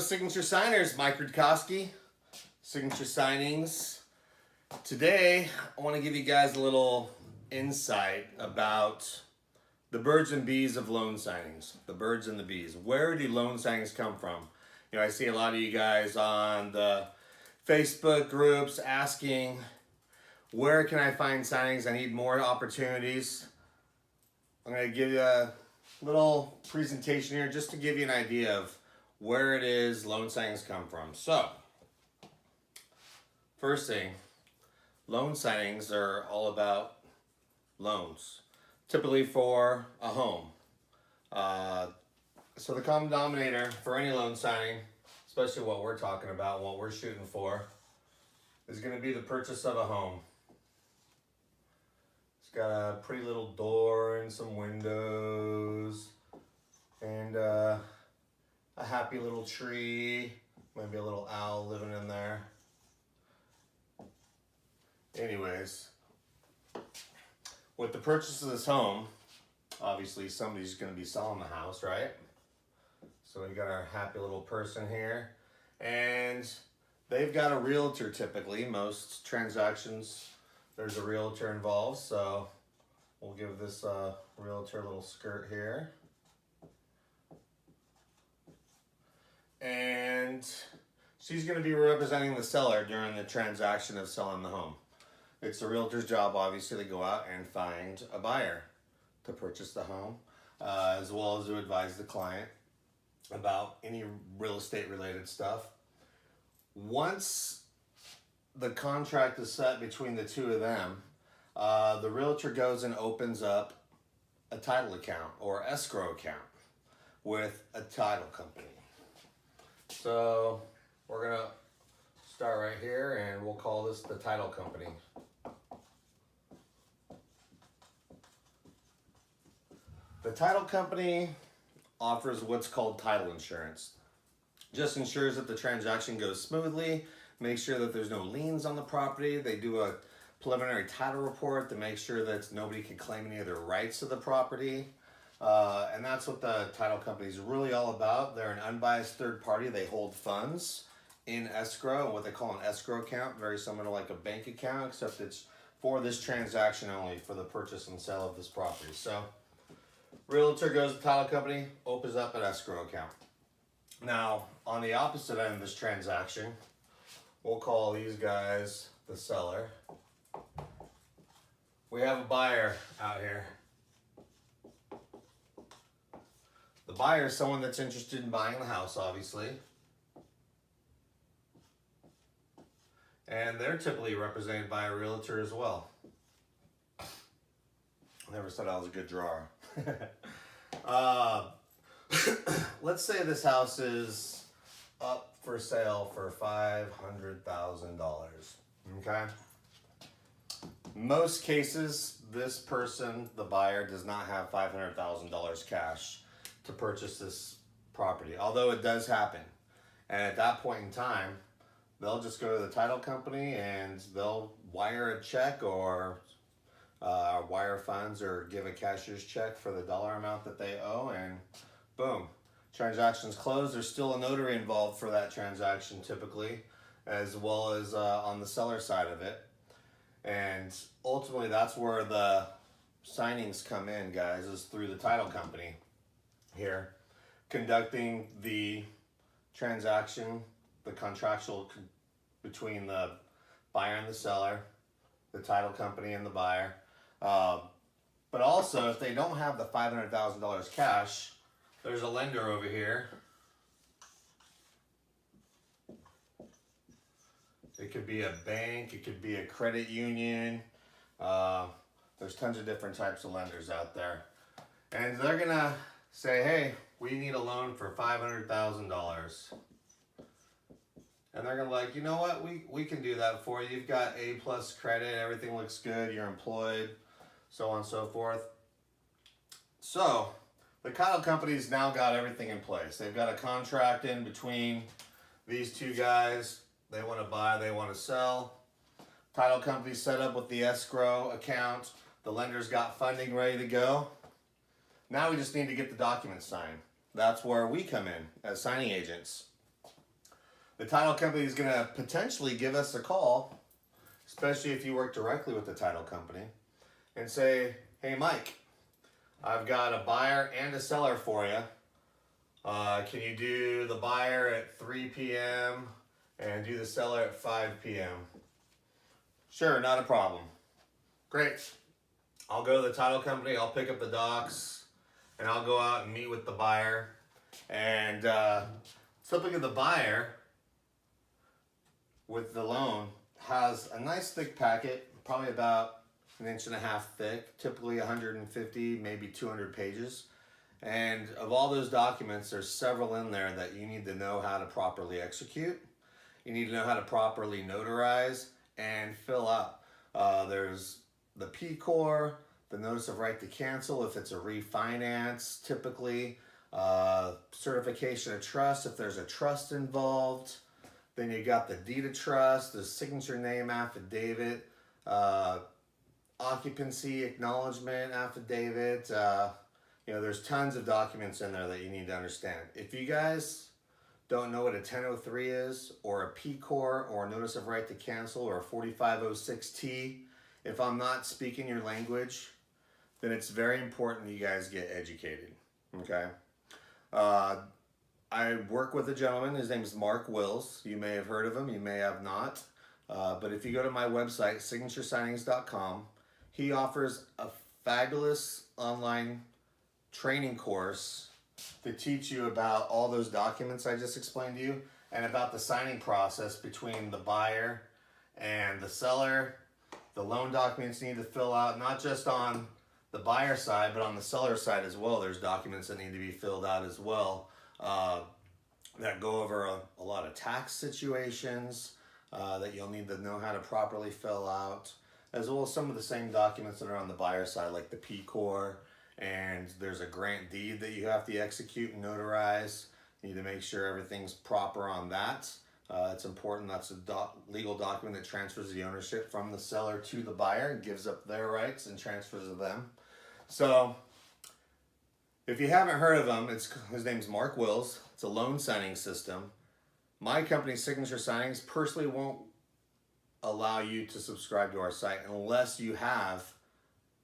Signature Signers, Mike Rudkowski, Signature Signings. Today, I want to give you guys a little insight about the birds and bees of loan signings. The birds and the bees. Where do loan signings come from? You know, I see a lot of you guys on the Facebook groups asking, where can I find signings? I need more opportunities. I'm going to give you a little presentation here just to give you an idea of where it is loan signings come from. So, first thing, loan signings are all about loans, typically for a home. So the common denominator for any loan signing, especially what we're talking about, what we're shooting for, is going to be the purchase of a home. It's got a pretty little door and some windows and a happy little tree, maybe a little owl living in there. Anyways, with the purchase of this home, obviously somebody's going to be selling the house, right? So we got our happy little person here, and they've got a realtor typically. Most transactions, there's a realtor involved, so we'll give this realtor a little skirt here. And she's going to be representing the seller during the transaction of selling the home. It's the realtor's job, obviously, to go out and find a buyer to purchase the home, as well as to advise the client about any real estate related stuff. Once the contract is set between the two of them, the realtor goes and opens up a title account or escrow account with a title company. So we're gonna start right here and we'll call this the title company. The title company offers what's called title insurance. Just ensures that the transaction goes smoothly, make sure that there's no liens on the property. They do a preliminary title report to make sure that nobody can claim any of their rights to the property. And that's what the title company is really all about. They're an unbiased third party. They hold funds in escrow, what they call an escrow account, very similar to like a bank account, except it's for this transaction only, for the purchase and sale of this property. So, realtor goes to the title company, opens up an escrow account. Now, on the opposite end of this transaction, we'll call these guys the seller. We have a buyer out here. The buyer is someone that's interested in buying the house, obviously. And they're typically represented by a realtor as well. I never said I was a good drawer. Let's say this house is up for sale for $500,000. Okay? Most cases, this person, the buyer, does not have $500,000 cash to purchase this property, although it does happen. And at that point in time, they'll just go to the title company and they'll wire a check or wire funds or give a cashier's check for the dollar amount that they owe, and boom, transaction's closed. There's still a notary involved for that transaction typically, as well as on the seller side of it. And ultimately that's where the signings come in, guys, is through the title company here, conducting the transaction, the contractual between the buyer and the seller, the title company and the buyer. But also, if they don't have the $500,000 cash, there's a lender over here. It could be a bank, it could be a credit union. There's tons of different types of lenders out there. And they're gonna say, hey, we need a loan for $500,000. And they're gonna be like, you know what, we can do that for you. You've got A+ credit, everything looks good, you're employed, so on and so forth. So the title company's now got everything in place. They've got a contract in between these two guys. They want to buy, they want to sell. Title company's set up with the escrow account. The lender's got funding ready to go. Now we just need to get the documents signed. That's where we come in as signing agents. the title company is going to potentially give us a call, especially if you work directly with the title company, and say, hey, Mike, I've got a buyer and a seller for you. Can you do the buyer at 3 p.m. and do the seller at 5 p.m.? Sure, not a problem. Great. I'll go to the title company, I'll pick up the docs, and I'll go out and meet with the buyer. And typically the buyer with the loan has a nice thick packet, probably about 1.5 inches thick, typically 150, maybe 200 pages. And of all those documents, there's several in there that you need to know how to properly execute. You need to know how to properly notarize and fill out. There's the P-Core, the Notice of Right to Cancel if it's a refinance, typically. Certification of trust if there's a trust involved. Then you got the deed of trust, the signature name affidavit, occupancy acknowledgement affidavit. There's tons of documents in there that you need to understand. If you guys don't know what a 1003 is, or a P-Core, or a Notice of Right to Cancel, or a 4506T, if I'm not speaking your language, then it's very important you guys get educated, okay? I work with a gentleman, his name is Mark Wills. You may have heard of him, you may have not. But if you go to my website, signaturesignings.com, he offers a fabulous online training course to teach you about all those documents I just explained to you, and about the signing process between the buyer and the seller. The loan documents you need to fill out, not just on the buyer side, but on the seller side as well. There's documents that need to be filled out as well that go over a lot of tax situations that you'll need to know how to properly fill out, as well as some of the same documents that are on the buyer side, like the P-Core, and there's a grant deed that you have to execute and notarize. You need to make sure everything's proper on that. It's important. That's a legal document that transfers the ownership from the seller to the buyer and gives up their rights and transfers of them. So if you haven't heard of him, his name's Mark Wills. It's a loan signing system. My company, Signature Signings, personally won't allow you to subscribe to our site unless you have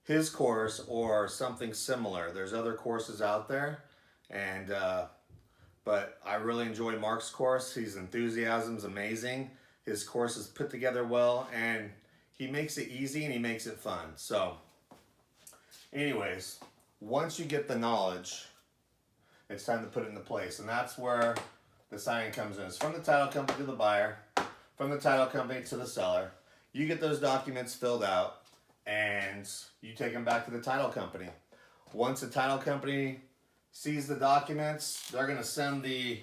his course or something similar. There's other courses out there, and but I really enjoy Mark's course. His enthusiasm's amazing. His course is put together well, and he makes it easy and he makes it fun. So anyways, once you get the knowledge, it's time to put it into place. And that's where the signing comes in. It's from the title company to the buyer, from the title company to the seller. You get those documents filled out, and you take them back to the title company. Once the title company sees the documents, they're going to send the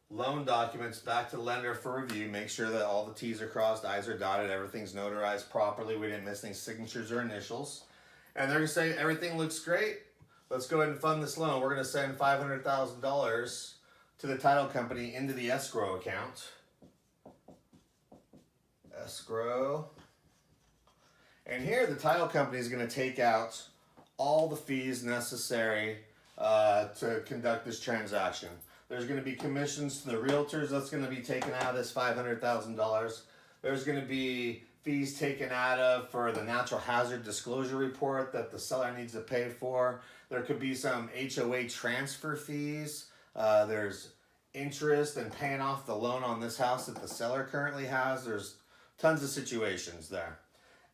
loan documents back to the lender for review, make sure that all the T's are crossed, I's are dotted, everything's notarized properly, we didn't miss any signatures or initials. And they're going to say, everything looks great, let's go ahead and fund this loan. We're going to send $500,000 to the title company into the escrow account. Escrow. And here the title company is going to take out all the fees necessary to conduct this transaction. There's going to be commissions to the realtors that's going to be taken out of this $500,000. There's going to be fees taken out of for the natural hazard disclosure report that the seller needs to pay for. There could be some HOA transfer fees. There's interest and paying off the loan on this house that the seller currently has. There's tons of situations there.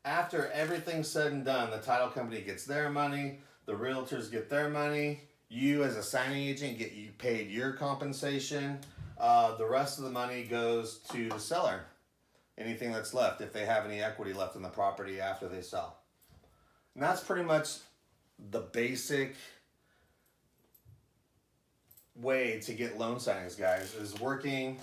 After everything's said and done, the title company gets their money, the realtors get their money, you as a signing agent get you paid your compensation. The rest of the money goes to the seller. Anything that's left, if they have any equity left in the property after they sell. And that's pretty much the basic way to get loan signings, guys, is working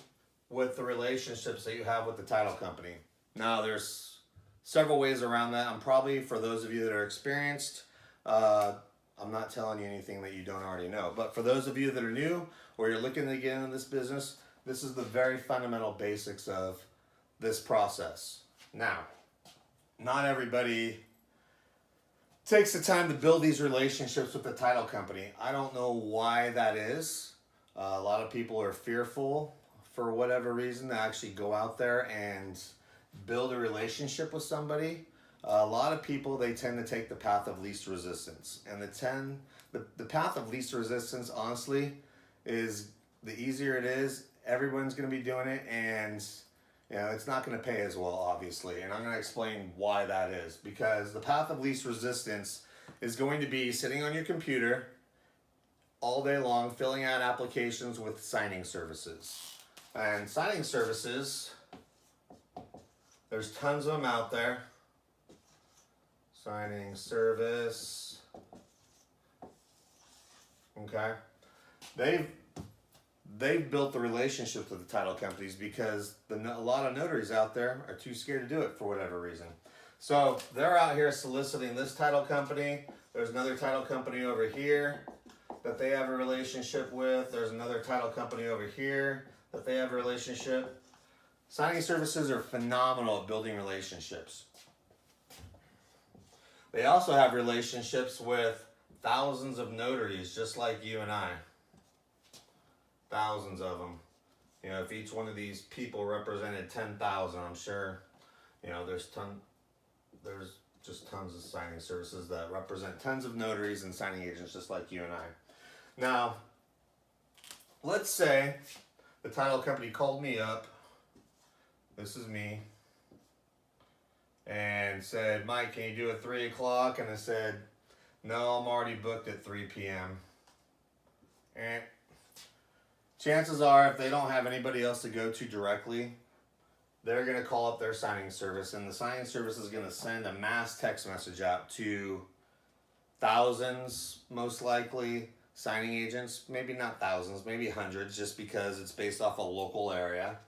with the relationships that you have with the title company. Now, there's several ways around that. I'm probably, for those of you that are experienced, I'm not telling you anything that you don't already know. But for those of you that are new, or you're looking to get into this business, this is the very fundamental basics of this process. Now, not everybody takes the time to build these relationships with the title company. I don't know why that is. A lot of people are fearful for whatever reason to actually go out there and build a relationship with somebody, a lot of people, they tend to take the path of least resistance. And the path of least resistance, honestly, is the easier it is, everyone's going to be doing it, and it's not going to pay as well, obviously. And I'm going to explain why that is. Because the path of least resistance is going to be sitting on your computer all day long, filling out applications with signing services. And signing services, there's tons of them out there. Signing service. Okay. They've built the relationships with the title companies because a lot of notaries out there are too scared to do it for whatever reason. So they're out here soliciting this title company. There's another title company over here that they have a relationship with. There's another title company over here that they have a relationship. Signing services are phenomenal at building relationships. They also have relationships with thousands of notaries just like you and I. Thousands of them. If each one of these people represented 10,000, I'm sure, there's just tons of signing services that represent tons of notaries and signing agents just like you and I. Now, let's say the title company called me up, this is me, and said, Mike, can you do it 3 o'clock? And I said, no, I'm already booked at 3 p.m. And chances are, if they don't have anybody else to go to directly, they're going to call up their signing service, and the signing service is going to send a mass text message out to thousands, most likely, signing agents. Maybe not thousands, maybe hundreds, just because it's based off a local area.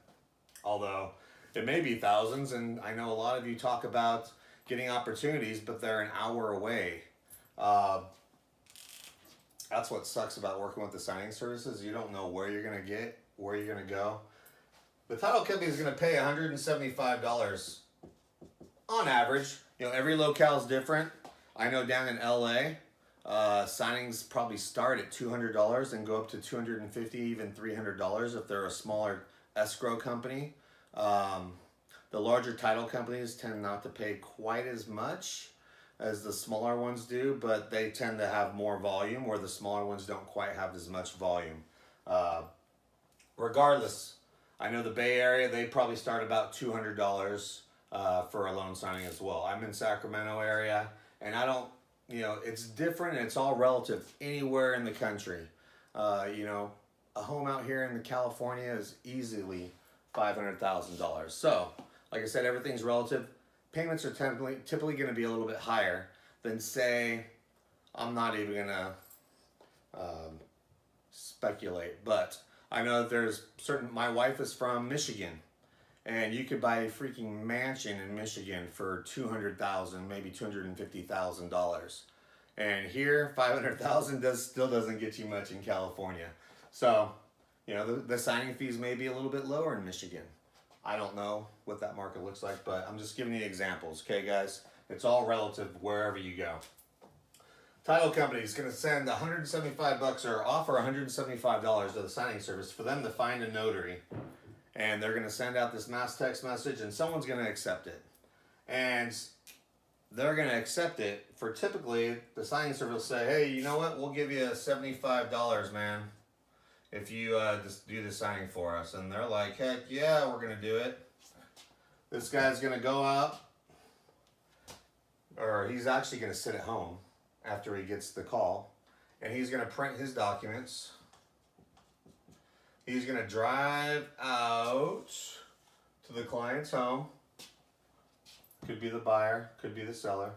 Although, it may be thousands, and I know a lot of you talk about getting opportunities, but they're an hour away. That's what sucks about working with the signing services. You don't know where you're going to get, where you're going to go. The title company is going to pay $175 on average. Every locale is different. I know down in LA, signings probably start at $200 and go up to $250, even $300 if they're a smaller escrow company. The larger title companies tend not to pay quite as much as the smaller ones do, but they tend to have more volume, where the smaller ones don't quite have as much volume. Regardless, I know the Bay Area, they probably start about $200 for a loan signing as well. I'm in Sacramento area, and I don't, it's different, and it's all relative anywhere in the country. A home out here in California is easily $500,000. So, like I said, everything's relative. Payments are typically going to be a little bit higher than, say, I'm not even going to speculate, but I know that there's my wife is from Michigan, and you could buy a freaking mansion in Michigan for $200,000, maybe $250,000. And here, $500,000 still doesn't get you much in California. So, the signing fees may be a little bit lower in Michigan. I don't know what that market looks like, but I'm just giving you examples, okay, guys? It's all relative wherever you go. Title company is going to send $175 or offer $175 to the signing service for them to find a notary. And they're going to send out this mass text message, and someone's going to accept it. And they're going to accept it for, typically, the signing service will say, hey, you know what? We'll give you $75, man, if you just do the signing for us. And they're like, heck yeah, we're going to do it. This guy's going to go out, or he's actually going to sit at home after he gets the call, and he's going to print his documents. He's going to drive out to the client's home, could be the buyer, could be the seller,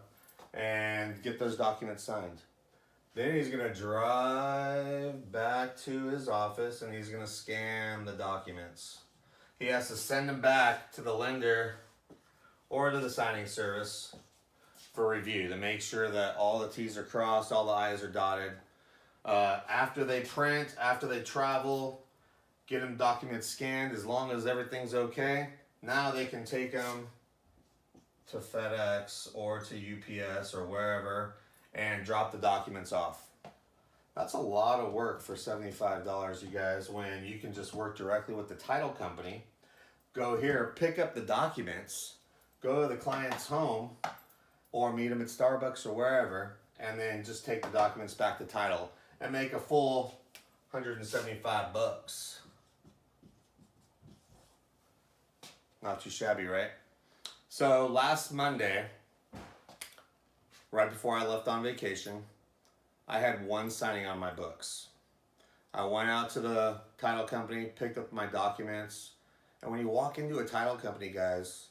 and get those documents signed. Then he's going to drive back to his office, and he's going to scan the documents. He has to send them back to the lender or to the signing service for review to make sure that all the T's are crossed, all the I's are dotted. After they print, after they travel, get them documents scanned, as long as everything's okay, now they can take them to FedEx or to UPS or wherever and drop the documents off. That's a lot of work for $75, you guys, when you can just work directly with the title company. Go here, pick up the documents, go to the client's home, or meet them at Starbucks or wherever, and then just take the documents back to title and make a full $175. Not too shabby, right? So last Monday, right before I left on vacation, I had one signing on my books. I went out to the title company, picked up my documents, and when you walk into a title company, guys,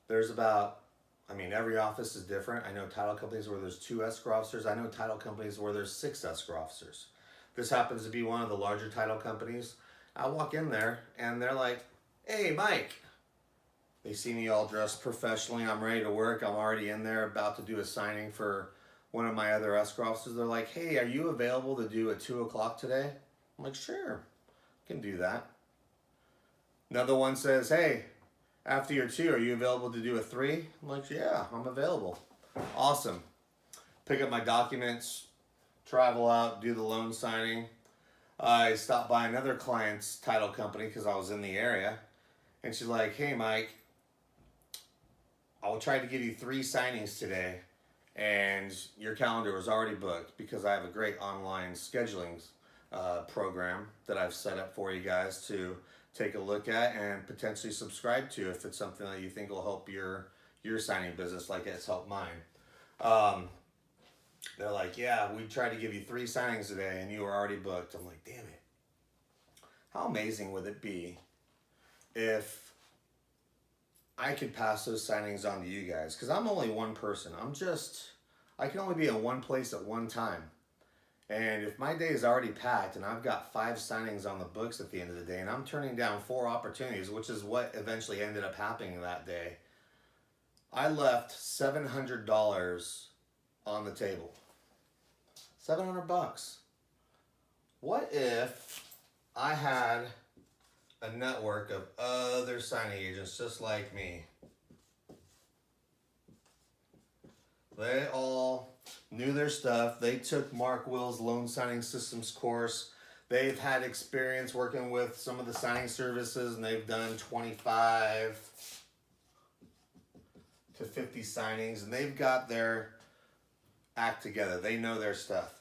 there's about, every office is different. I know title companies where there's 2 escrow officers. I know title companies where there's 6 escrow officers. This happens to be one of the larger title companies. I walk in there and they're like, "Hey, Mike." They see me all dressed professionally. I'm ready to work. I'm already in there about to do a signing for one of my other escrow officers. They're like, "Hey, are you available to do at 2 o'clock today?" I'm like, "Sure, can do that." Another one says, "Hey, after your 2, are you available to do a 3?" I'm like, "Yeah, I'm available." Awesome. Pick up my documents, travel out, do the loan signing. I stopped by another client's title company because I was in the area. And she's like, "Hey, Mike, I'll try to give you 3 signings today. And your calendar was already booked because I have a great online scheduling program that I've set up for you guys to take a look at and potentially subscribe to if it's something that you think will help your signing business like it's helped mine." They're like, "Yeah, we tried to give you 3 signings today and you were already booked." I'm like, "Damn it. How amazing would it be if I could pass those signings on to you guys?" Because I'm only one person. I can only be in one place at one time. And if my day is already packed and I've got 5 signings on the books at the end of the day and I'm turning down 4 opportunities, which is what eventually ended up happening that day, I left $700 on the table. $700. What if I had a network of other signing agents just like me? They all knew their stuff. They took Mark Will's loan signing systems course. They've had experience working with some of the signing services, and they've done 25 to 50 signings, and they've got their act together. They know their stuff.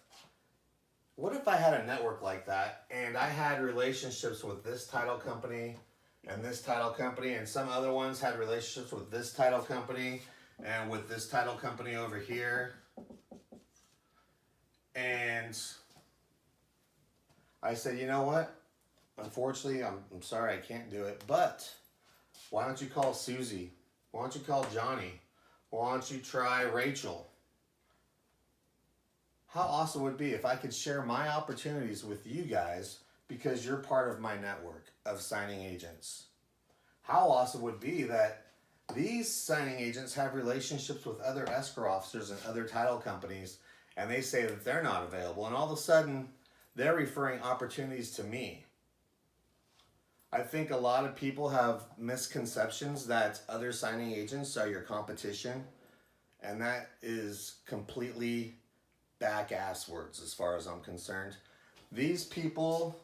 What if I had a network like that and I had relationships with this title company and this title company, and some other ones had relationships with this title company and with this title company over here, and I said, "You know what? Unfortunately, I'm sorry I can't do it, but why don't you call Susie? Why don't you call Johnny? Why don't you try Rachel?" How awesome would it be if I could share my opportunities with you guys because you're part of my network of signing agents? How awesome would it be that these signing agents have relationships with other escrow officers and other title companies, and they say that they're not available, and all of a sudden they're referring opportunities to me. I think a lot of people have misconceptions that other signing agents are your competition, and that is completely back-ass words as far as I'm concerned. These people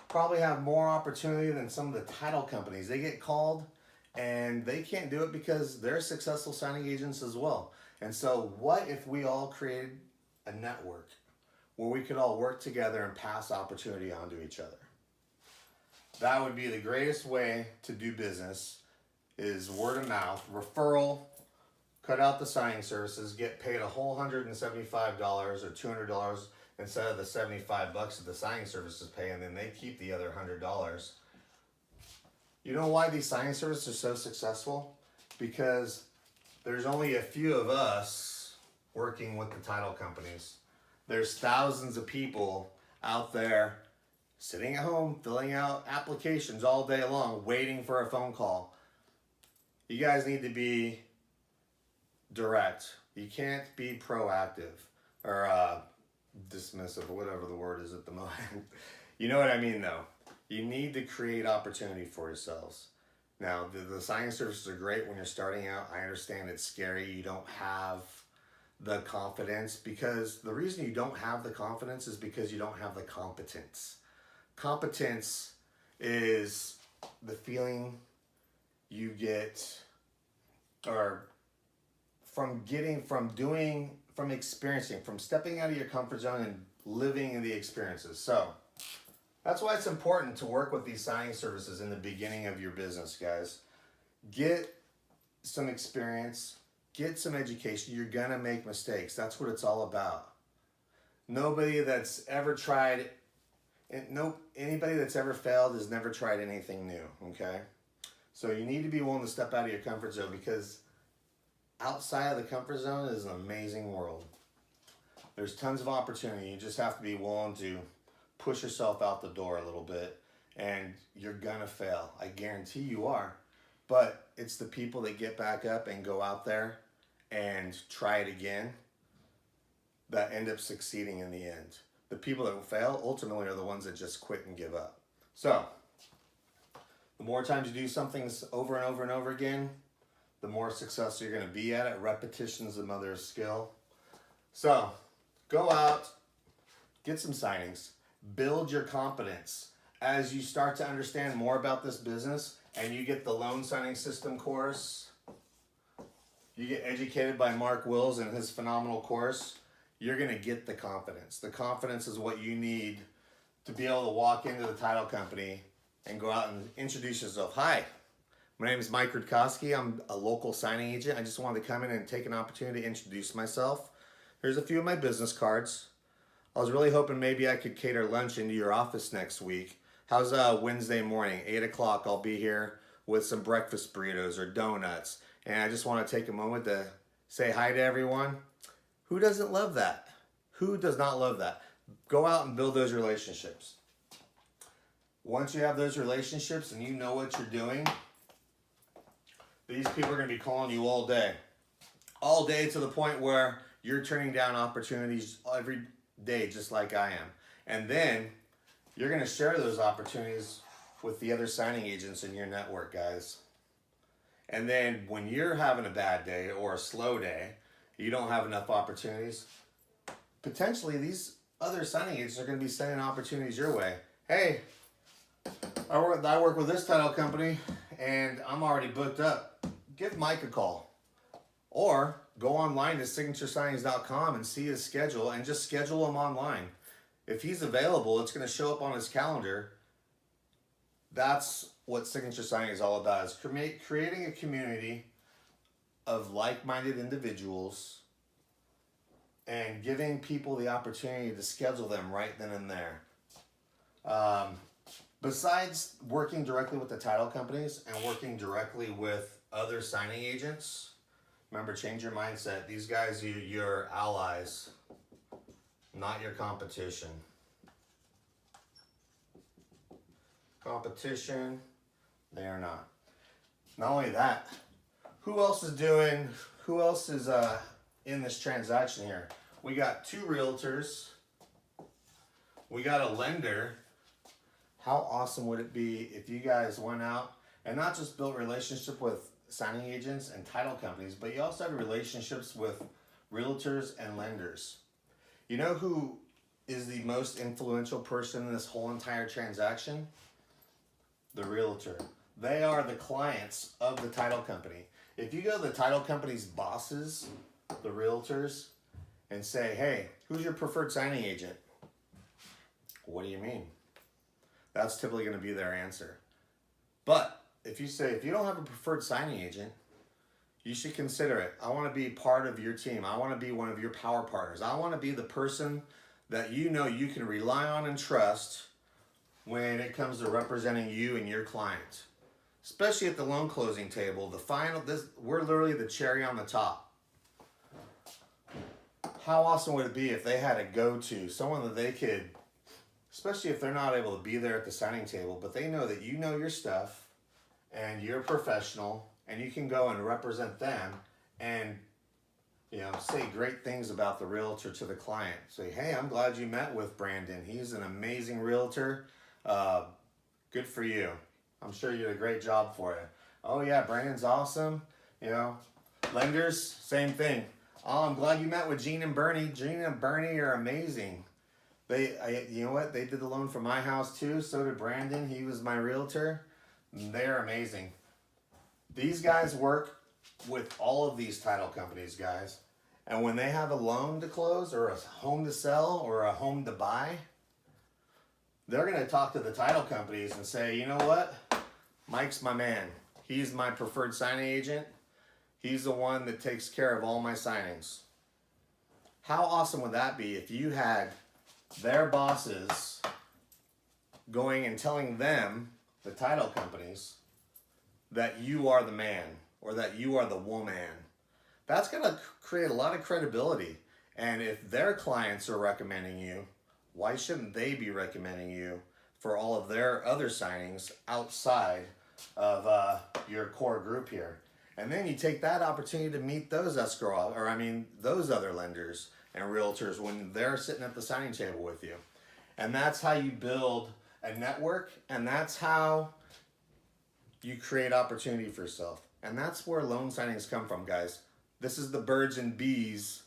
probably have more opportunity than some of the title companies. They get called and they can't do it because they're successful signing agents as well. And so what if we all created a network where we could all work together and pass opportunity on to each other? That would be the greatest way to do business, is word of mouth, referral. Cut out the signing services, get paid a whole $175 or $200 instead of the $75 that the signing services pay, and then they keep the other $100. You know why these signing services are so successful? Because there's only a few of us working with the title companies. There's thousands of people out there sitting at home filling out applications all day long waiting for a phone call. You guys need to be direct. You can't be proactive or dismissive or whatever the word is at the moment. You know what I mean, though. You need to create opportunity for yourselves. Now, the signing services are great when you're starting out. I understand it's scary. You don't have the confidence, because the reason you don't have the confidence is because you don't have the competence. Competence is the feeling you get, or from experiencing, from stepping out of your comfort zone and living in the experiences. So that's why it's important to work with these signing services in the beginning of your business, guys. Get some experience, get some education. You're gonna make mistakes. That's what it's all about. Nobody that's ever tried, anybody that's ever failed has never tried anything new, okay? So you need to be willing to step out of your comfort zone, because outside of the comfort zone is an amazing world. There's tons of opportunity. You just have to be willing to push yourself out the door a little bit, and you're gonna fail. I guarantee you are. But it's the people that get back up and go out there and try it again that end up succeeding in the end. The people that fail ultimately are the ones that just quit and give up. So the more times you do something over and over and over again, the more successful you're going to be at it. Repetition is the mother of skill. So go out, get some signings, build your confidence. As you start to understand more about this business and you get the loan signing system course, you get educated by Mark Wills and his phenomenal course, you're going to get the confidence. The confidence is what you need to be able to walk into the title company and go out and introduce yourself. Hi, my name is Mike Rutkowski. I'm a local signing agent. I just wanted to come in and take an opportunity to introduce myself. Here's a few of my business cards. I was really hoping maybe I could cater lunch into your office next week. How's Wednesday morning, 8 o'clock? I'll be here with some breakfast burritos or donuts. And I just want to take a moment to say hi to everyone. Who doesn't love that? Who does not love that? Go out and build those relationships. Once you have those relationships and you know what you're doing, these people are going to be calling you all day. All day, to the point where you're turning down opportunities every day, just like I am. And then you're going to share those opportunities with the other signing agents in your network, guys. And then when you're having a bad day or a slow day, you don't have enough opportunities, potentially these other signing agents are going to be sending opportunities your way. Hey, I work with this title company and I'm already booked up. Give Mike a call. Or go online to signaturesignings.com and see his schedule and just schedule him online. If he's available, it's going to show up on his calendar. That's what Signature Signing is all about, is creating a community of like-minded individuals and giving people the opportunity to schedule them right then and there. Besides working directly with the title companies and working directly with other signing agents, remember, change your mindset. These guys are your allies, not your competition. Competition, they are not. Not only that, who else is in this transaction here? We got 2 realtors. We got a lender. How awesome would it be if you guys went out and not just built relationship with signing agents and title companies, but you also had relationships with realtors and lenders? You know who is the most influential person in this whole entire transaction? The realtor. They are the clients of the title company. If you go to the title company's bosses, the realtors, and say, hey, who's your preferred signing agent? What do you mean? That's typically going to be their answer. But if you say, if you don't have a preferred signing agent, you should consider it. I want to be part of your team. I want to be one of your power partners. I want to be the person that you know you can rely on and trust when it comes to representing you and your client. Especially at the loan closing table, we're literally the cherry on the top. How awesome would it be if they had a go-to, someone that they could, especially if they're not able to be there at the signing table, but they know that you know your stuff and you're a professional and you can go and represent them and, you know, say great things about the realtor to the client. Say, hey, I'm glad you met with Brandon. He's an amazing realtor. Good for you. I'm sure you did a great job for you. Oh yeah, Brandon's awesome. You know, lenders, same thing. Oh, I'm glad you met with Gene and Bernie. Gene and Bernie are amazing. You know what? They did the loan for my house too. So did Brandon. He was my realtor. They're amazing. These guys work with all of these title companies, guys. And when they have a loan to close or a home to sell or a home to buy, they're going to talk to the title companies and say, you know what? Mike's my man. He's my preferred signing agent. He's the one that takes care of all my signings. How awesome would that be if you had their bosses going and telling them, the title companies, that you are the man or that you are the woman? That's going to create a lot of credibility. And if their clients are recommending you, why shouldn't they be recommending you for all of their other signings outside of your core group here? And then you take that opportunity to meet those those other lenders and realtors when they're sitting at the signing table with you. And that's how you build a network, and that's how you create opportunity for yourself. And that's where loan signings come from, guys. This is the birds and bees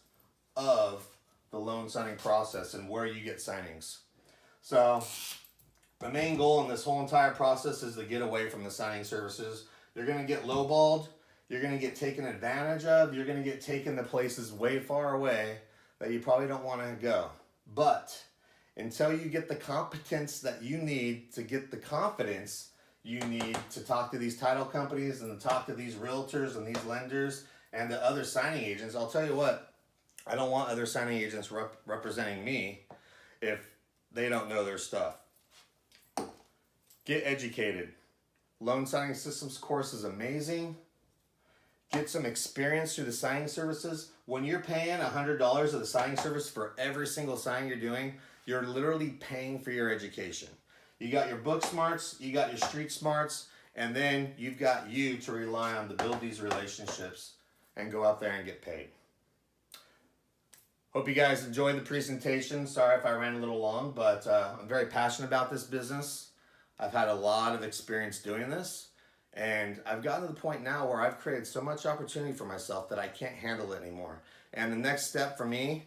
of the loan signing process and where you get signings. So the main goal in this whole entire process is to get away from the signing services. You're going to get lowballed. You're going to get taken advantage of. You're going to get taken to places way far away that you probably don't want to go. But until you get the competence that you need to get the confidence you need to talk to these title companies and to talk to these realtors and these lenders and the other signing agents, I'll tell you what, I don't want other signing agents representing me if they don't know their stuff. Get educated. Loan Signing Systems course is amazing. Get some experience through the signing services. When you're paying $100 of the signing service for every single signing you're doing, you're literally paying for your education. You got your book smarts, you got your street smarts, and then you've got you to rely on to build these relationships and go out there and get paid. Hope you guys enjoyed the presentation. Sorry if I ran a little long, but I'm very passionate about this business. I've had a lot of experience doing this, and I've gotten to the point now where I've created so much opportunity for myself that I can't handle it anymore. And the next step for me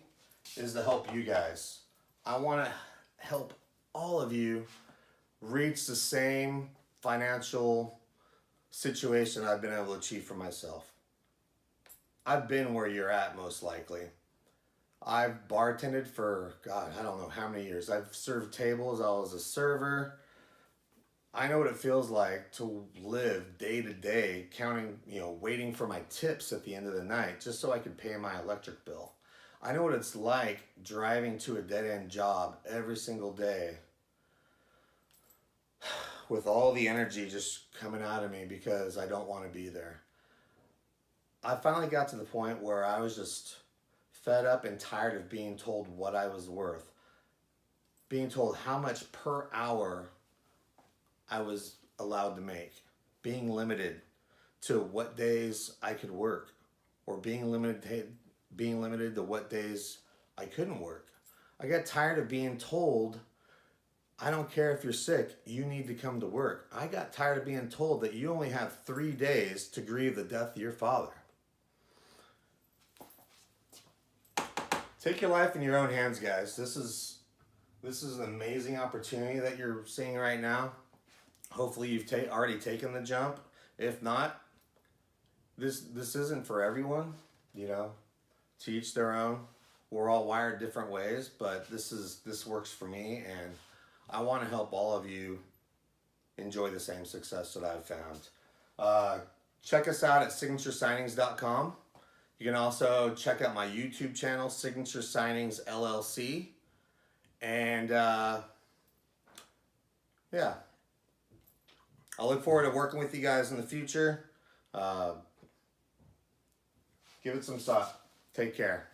is to help you guys. I want to help all of you reach the same financial situation I've been able to achieve for myself. I've been where you're at, most likely. I've bartended for, God, I don't know how many years. I've served tables. I was a server. I know what it feels like to live day to day, counting, waiting for my tips at the end of the night just so I could pay my electric bill. I know what it's like driving to a dead-end job every single day with all the energy just coming out of me because I don't want to be there. I finally got to the point where I was just fed up and tired of being told what I was worth, being told how much per hour I was allowed to make, being limited to what days I could work, or being limited to what days I couldn't work. I got tired of being told, I don't care if you're sick, you need to come to work. I got tired of being told that you only have 3 days to grieve the death of your father. Take your life in your own hands, guys. This is an amazing opportunity that you're seeing right now. Hopefully you've already taken the jump. If not, this isn't for everyone, to each their own. We're all wired different ways, but this works for me, and I want to help all of you enjoy the same success that I've found. Check us out at signaturesIgnings.com. You can also check out my YouTube channel, Signature Signings LLC. And yeah, I look forward to working with you guys in the future. Give it some thought. Take care.